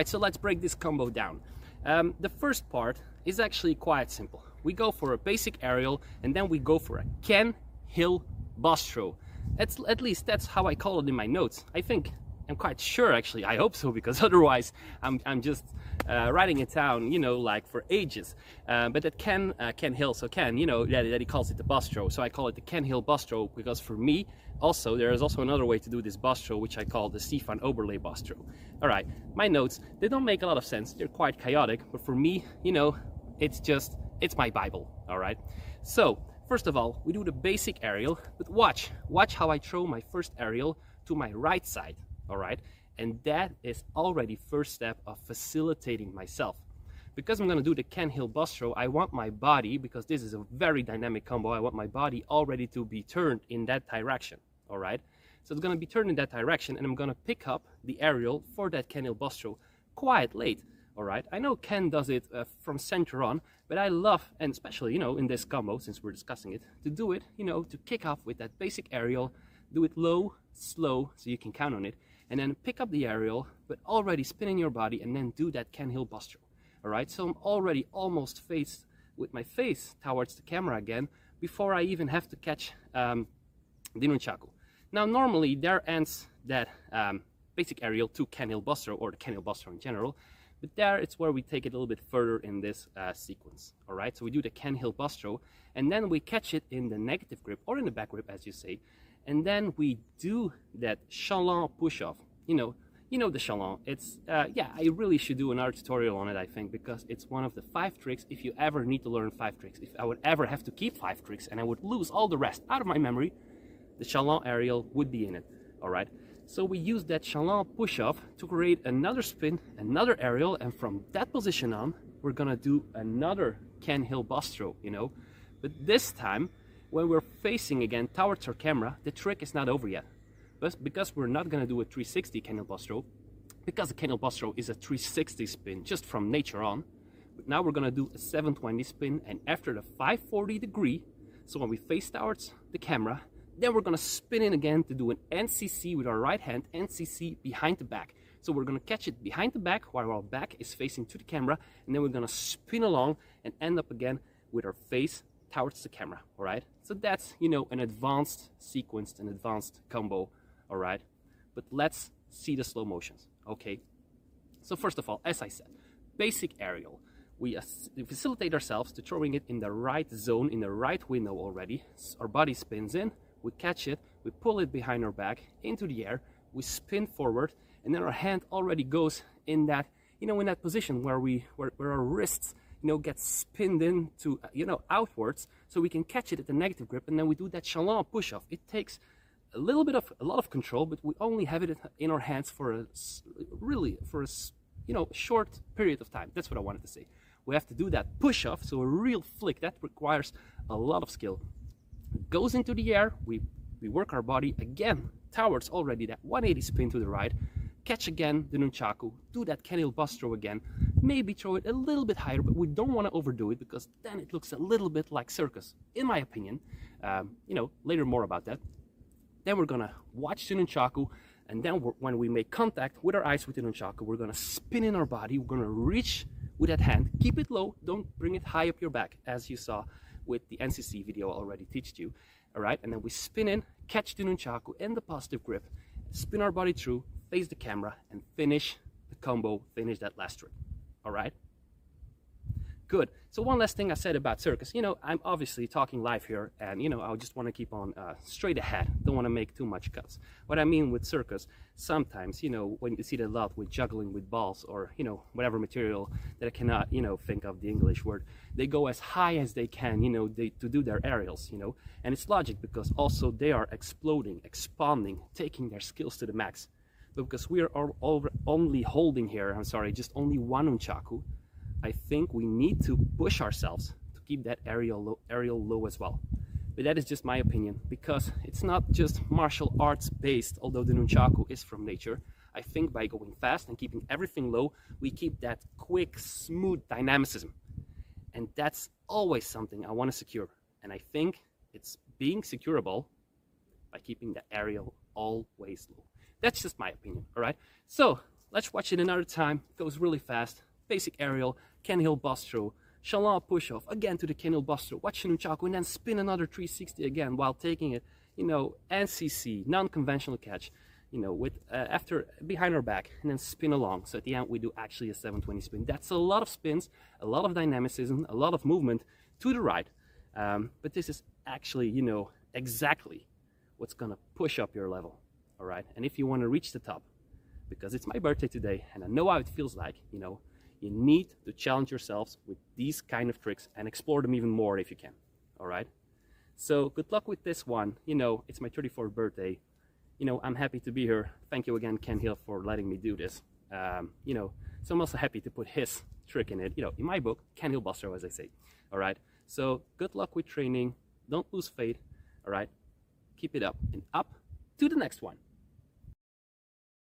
right, so let's break this combo down. The first part is actually quite simple. We go for a basic aerial, and then we go for a Ken Hill boss throw. At least that's how I call it in my notes. I'm quite sure, actually. I hope so, because otherwise I'm just writing it down, you know, like for ages. But that Ken Hill, so Ken, you know, that he calls it the boss throw. So I call it the Ken Hill boss throw because for me, also there is also another way to do this boss throw, which I call the Stefan Oberle boss throw. All right, my notes, they don't make a lot of sense. They're quite chaotic, but for me, you know, it's my Bible. All right. So first of all, we do the basic aerial, but watch how I throw my first aerial to my right side. All right, and that is already first step of facilitating myself. Because I'm going to do the Ken Hill boss throw, I want my body, because this is a very dynamic combo, I want my body already to be turned in that direction. All right, so it's going to be turned in that direction, and I'm going to pick up the aerial for that Ken Hill boss throw quite late. All right, I know Ken does it from center on, but I love, and especially, you know, in this combo, since we're discussing it, to do it, you know, to kick off with that basic aerial, do it low, slow, so you can count on it, and then pick up the aerial, but already spinning your body, and then do that Ken Hill boss throw. All right, so I'm already almost faced with my face towards the camera again before I even have to catch the nunchaku. Now, normally there ends that basic aerial to Ken Hill boss throw, or the Ken Hill boss throw in general, but there it's where we take it a little bit further in this sequence. All right, so we do the Ken Hill boss throw, and then we catch it in the negative grip, or in the back grip, as you say, and then we do that chaland push-off. You know the chaland. It's, yeah, I really should do another tutorial on it, I think, because it's one of the 5 tricks, if you ever need to learn 5 tricks. If I would ever have to keep 5 tricks and I would lose all the rest out of my memory, the chaland aerial would be in it, all right? So we use that chaland push-off to create another spin, another aerial, and from that position on, we're gonna do another Ken Hill boss throw, you know? But this time, when we're facing again towards our camera, the trick is not over yet. But because we're not going to do a 360 Ken Hill boss throw, because the Ken Hill boss throw is a 360 spin just from nature on, but now we're going to do a 720 spin, and after the 540 degree, so when we face towards the camera, then we're going to spin in again to do an NCC with our right hand, NCC behind the back. So we're going to catch it behind the back while our back is facing to the camera, and then we're going to spin along and end up again with our face towards the camera. All right, so that's, you know, an advanced sequence, an advanced combo. All right, but let's see the slow motions. Okay, so first of all, as I said, basic aerial, we facilitate ourselves to throwing it in the right zone, in the right window already. Our body spins in, we catch it, we pull it behind our back into the air, we spin forward, and then our hand already goes in that, you know, in that position where our wrists, you know, get spinned into, you know, outwards, so we can catch it at the negative grip, and then we do that chaland push-off. It takes a lot of control, but we only have it in our hands for a you know, short period of time. That's what I wanted to say. We have to do that push-off, so a real flick that requires a lot of skill. It goes into the air, we work our body again towards already that 180 spin to the right, catch again the nunchaku, do that Ken Hill boss throw again, maybe throw it a little bit higher, but we don't want to overdo it because then it looks a little bit like circus, in my opinion. You know, later more about that. Then we're gonna watch the nunchaku, and then when we make contact with our eyes with the nunchaku, we're gonna spin in our body, we're gonna reach with that hand, keep it low, don't bring it high up your back, as you saw with the NCC video I already taught you. All right, and then we spin in, catch the nunchaku in the positive grip, spin our body through, face the camera, and finish the combo, finish that last trick. All right? Good. So one last thing I said about circus, you know, I'm obviously talking live here, and, you know, I just want to keep on straight ahead. Don't want to make too much cuts. What I mean with circus, sometimes, you know, when you see it a lot with juggling with balls or, you know, whatever material that I cannot, you know, think of the English word, they go as high as they can, you know, to do their aerials, you know, and it's logic because also they are exploding, expanding, taking their skills to the max. But because we are only holding here, I'm sorry, just only one nunchaku, I think we need to push ourselves to keep that aerial low as well. But that is just my opinion, because it's not just martial arts based, although the nunchaku is from nature. I think by going fast and keeping everything low, we keep that quick, smooth dynamicism. And that's always something I want to secure. And I think it's being securable by keeping the aerial always low. That's just my opinion, all right? So Let's watch it another time. It goes really fast. Basic aerial, Ken Hill bus throw, Chaland push off, again to the Ken Hill bus throw, watch Nunchaku, and then spin another 360 again while taking it, you know, NCC, non-conventional catch, you know, with after behind our back, and then spin along. So at the end we do actually a 720 spin. That's a lot of spins, a lot of dynamicism, a lot of movement to the right. But this is actually, you know, exactly what's gonna push up your level. All right, and if you want to reach the top, because it's my birthday today and I know how it feels like, you know, you need to challenge yourselves with these kind of tricks and explore them even more if you can. All right, so good luck with this one. You know, it's my 34th birthday. You know, I'm happy to be here. Thank you again, Ken Hill, for letting me do this. You know, so I'm also happy to put his trick in it, you know, in my book, Ken Hill bus throw, as I say. All right, so good luck with training. Don't lose faith. All right, keep it up and up to the next one.